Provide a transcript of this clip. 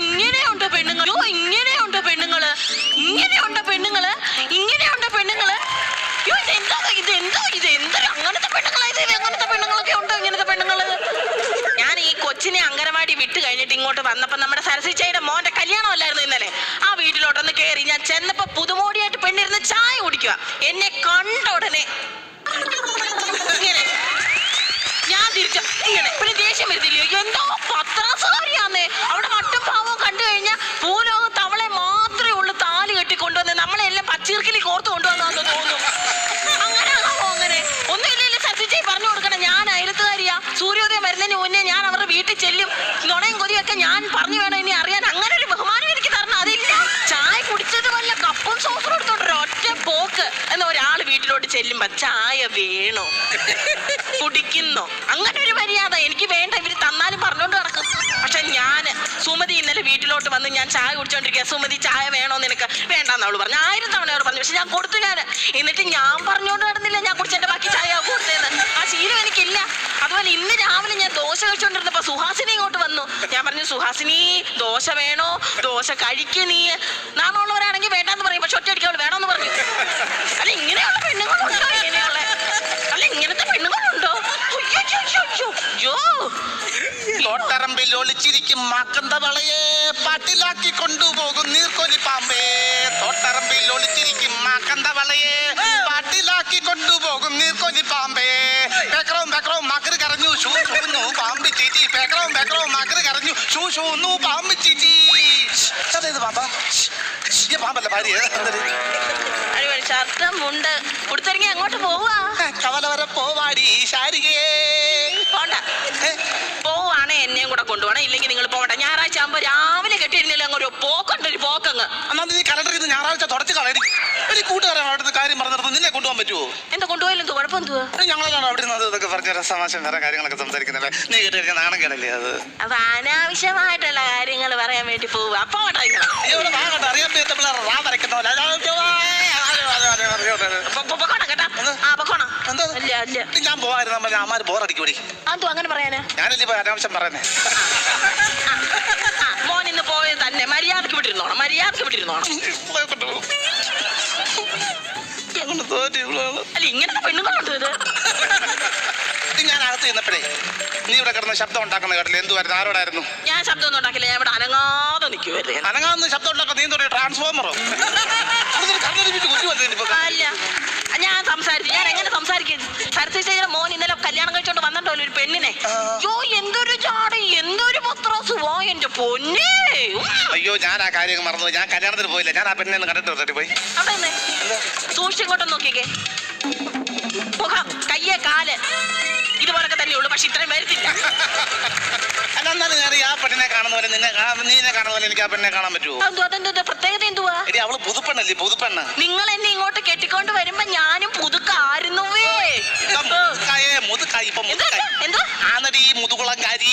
ഇങ്ങനെയുണ്ട് പെണ്ണുങ്ങൾ, ഇങ്ങനെയുണ്ട് പെണ്ണുങ്ങള്, ഇങ്ങനെയുണ്ട് പെണ്ണുങ്ങള്, ഇങ്ങനെയുണ്ട് പെണ്ണുങ്ങള്. ഇതെന്താ അങ്ങനത്തെ പെണ്ണുങ്ങളായത്? അങ്ങനത്തെ പെണ്ണുങ്ങളൊക്കെ ഉണ്ടോ? ഇങ്ങനത്തെ പെണ്ണുങ്ങള്. ഞാൻ ഈ കൊച്ചിനെ അങ്കനവാടി വിട്ട് കഴിഞ്ഞിട്ട് ഇങ്ങോട്ട് വന്നപ്പോ നമ്മുടെ സരസിച്ചയുടെ മോന്റെ കല്യാണം അല്ലായിരുന്നു ഇന്നലെ. ആ വീട്ടിലോട്ടൊന്ന് കയറി ഞാൻ ചെന്നപ്പോ പുതുമോടിയായിട്ട് പെണ്ണിരുന്ന് ചായ കുടിക്കുക. എന്നെ കണ്ട ഉടനെ ഇങ്ങനെ ഞാൻ തിരിച്ച ഇങ്ങനെ പിന്നെ ദേഷ്യം വരുത്തില്ലയോ? എന്തോ പത്രാസുകാരിയാന്നേ. അവിടെ മട്ടും ഭാവവും കണ്ടു കഴിഞ്ഞാൽ ഭൂലോകത്ത് അവളെ മാത്രമേ ഉള്ളൂ താലി കെട്ടി കൊണ്ടുവന്ന് നമ്മളെല്ലാം പച്ചീർക്കിലി കോർത്ത് കൊണ്ടുവന്നാന്ന് തോന്നും. അങ്ങനെയാണോ? അങ്ങനെ ഒന്നുമില്ല. സത്യച്ചേച്ചി പറഞ്ഞു കൊടുക്കണം, ഞാൻ അയലത്തുകാരിയാ. സൂര്യോദയം വരുന്നതിന് മുന്നേ ഞാൻ അവരുടെ വീട്ടിൽ ചെല്ലും. നുണയും കൊതിയൊക്കെ ഞാൻ പറഞ്ഞു വേണം ഇനി അറിയാൻ. അങ്ങനെ ഒരു ബഹുമാനം എനിക്ക് തരണം. അതില്ല. ചായ കുടിച്ചത് വല്ല കപ്പും സോസും എടുത്തോണ്ട് ഒറ്റ പോക്ക് എന്ന ഒരാൾ വീട്ടിലോട്ട് ചെല്ലുമ്പോ ചായ വേണോ, കുടിക്കുന്നോ, അങ്ങനെ ഒരു മര്യാദ എനിക്ക് വേണ്ട. ഇവര് തന്നാലും പറഞ്ഞോണ്ട് നടക്കും. പക്ഷെ ഞാൻ സുമതി ഇന്നലെ വീട്ടിലോട്ട് വന്ന് ഞാൻ ചായ കുടിച്ചോണ്ടിരിക്കുക. സുമതി ചായ വേണോ നിനക്ക്? വേണ്ടെന്ന് അവള് പറഞ്ഞു. 1000 തവണ അവൾ പറഞ്ഞു. പക്ഷെ ഞാൻ കൊടുത്തു. ഞാൻ എന്നിട്ട് ഞാൻ പറഞ്ഞോണ്ട് നടന്നില്ല ഞാൻ കുടിച്ചെന്റെ ബാക്കി ചായ കൊടുത്തേന്ന്. ആ ശീലം എനിക്കില്ല. അതുപോലെ ഇന്ന് രാവിലെ ഞാൻ ദോശ കഴിച്ചോണ്ടിരുന്നപ്പോ സുഹാസിനി ഇങ്ങോട്ട് വന്നു. ഞാൻ പറഞ്ഞു, സുഹാസിനി ദോശ വേണോ? ദോശ കഴിക്ക് നീ. നാണുള്ളവരാണെങ്കിൽ വേണ്ടാന്ന് പറയും. പക്ഷെ ഒറ്റയടിക്ക് അവൾ വേണോന്ന് പറഞ്ഞു. അല്ല ഇങ്ങനെയുള്ള പെണ്ണുങ്ങളുണ്ടോ? ഇങ്ങനെയുള്ള അല്ല ഇങ്ങനത്തെ പെണ്ണുങ്ങളുണ്ടോ? തോട്ടറമ്പിൽ ഒളിച്ചിരിക്കും മാക്കന്ത വളയെ പാട്ടിലാക്കി കൊണ്ടുപോകും നീർക്കൊലി പാമ്പേ. തോട്ടറമ്പിൽ ഒളിച്ചിരിക്കും മാക്കന്ത വളയെ പാട്ടിലാക്കി കൊണ്ടുപോകും നീർക്കൊലി പാമ്പേ. പേക്രവും പേക്രവും മകര് കരഞ്ഞു ഷൂ ഷൂന്നു പാമ്പ് ചീറ്റി. പേക്രവും പേക്രവും മകര് കരഞ്ഞു ഷൂ ഷൂന്നു പാമ്പ് ചീറ്റി. അതേത് പാമ്പാ? ഈ പാമ്പല്ല ഭാര്യ. ഷർട്ടും മുണ്ട് കൊടുത്തിറങ്ങി അങ്ങോട്ട് പോവാ. കവല വരെ പോവാടി ശാരികേ. പോണ്ട. പോവാണെ എന്നെയും കൂടെ കൊണ്ടുപോകണം. ഇല്ലെങ്കിൽ നിങ്ങൾ പോകണ്ട. ഞായറാഴ്ച ആകുമ്പോ രാവിലെ കെട്ടിയിരുന്നില്ല അങ്ങ് ഒരു പോക്കുണ്ട്. ഒരു പോക്കങ്ങ്. എന്നാ നീ കലണ്ടറിൽ നിന്ന് ഞായറാഴ്ച തുടച്ച് കളയടി. ഒരു കൂട്ടുകാരാണ് അവിടുത്തെ കാര്യം പറഞ്ഞിടത്ത് നിന്നെ കൊണ്ടുപോകാൻ പറ്റുമോ? എന്താ കൊണ്ടുപോയാലും കുഴപ്പം എന്തുവാ? ഞങ്ങളാണ് അവിടെ നിന്ന് ഇതൊക്കെ പറഞ്ഞ സമാശം വേറെ കാര്യങ്ങളൊക്കെ സംസാരിക്കുന്നല്ലേ. നീ കേട്ടിരിക്കുന്ന നാണം കേടല്ലേ അത്? അത് അനാവശ്യമായിട്ടുള്ള കാര്യങ്ങൾ പറയാൻ വേണ്ടി പോവുക. അപ്പൊ അറിയാൻ പറ്റ പിള്ളേർ റാ വരയ്ക്കുന്നവല്ല. ഞാൻ പോവായിരുന്നു. അമ്മാര് ബോറടിക്കൂടി. അതോ അങ്ങനെ പറയാനാ? ഞാനല്ലേ ഇപ്പൊ അനാവശ്യം പറയുന്നേ. മോൻ ഇന്ന് പോയത് തന്നെ മര്യാദക്ക് വിട്ടിരുന്നോണം. മര്യാദക്ക് വിട്ടിരുന്നോണം. അല്ല ഇങ്ങനത്തെ പെണ്ണുങ്ങളുണ്ട്. ഇത് ഞാൻ അകത്ത് ചെന്നപ്പോഴേ നീ ഇവിടെ കിടന്ന് ശബ്ദം ഉണ്ടാക്കുന്ന കേട്ടില്ല. എന്തുവായിരുന്നു? ആരോടായിരുന്നു? ഞാൻ ശബ്ദം ഒന്നും ഉണ്ടാക്കില്ല. ഞാൻ ഇവിടെ അനങ്ങാതെ നിൽക്കുവായിരുന്നു. അനങ്ങാന്ന് ശബ്ദം ഉണ്ടാക്കാൻ നീ എന്തൊരു ട്രാൻസ്ഫോമറോ? അല്ല ഞാൻ സംസാരിച്ചു. ഞാൻ എങ്ങനെ സംസാരിക്കും? സരസ്വതിയുടെ മോൻ ഇന്നലെ കല്യാണം കഴിച്ചോണ്ട് വന്നിട്ടോ ഒരു പെണ്ണിനെ. എന്തൊരു ചാടി, എന്തൊരു പത്രാസ്. വാ എന്റെ പൊന്നേ. അയ്യോ ഞാൻ ആ കാര്യം മറന്നു. ഞാൻ കല്യാണത്തിന് പോയില്ല. ഞാൻ ആ പെണ്ണിനെ കണ്ടിട്ട് പോയി. അതെ സൂക്ഷിച്ചിങ്ങോട്ട് നോക്കിക്കേ. മുഖം, കയ്യേ, കാല് ഇതുപോലൊക്കെ തന്നെ ഉള്ളു. പക്ഷെ ഇത്രയും വരുത്തില്ല. അല്ലെന്നാലും ഞാൻ ആ പെണ്ണിനെ കാണുന്ന പോലെ നീനെ കാണുന്ന പോലെ എനിക്ക് ആ പെണ്ണിനെ കാണാൻ പറ്റുമോ? അതെന്താ പ്രത്യേകത? എന്തുവാ? അവള് പുതുപ്പെണ്ണല്ലേ? പുതുപ്പെണ്ണ്. നിങ്ങൾ എന്നെ ഇങ്ങോട്ട് കെട്ടിക്കൊണ്ട് വരുമ്പോ ഞാനും പുതുക്കായിരുന്നുവേ. മുതുക്കായി ഇപ്പൊ മുതുകുളങ്കാരി.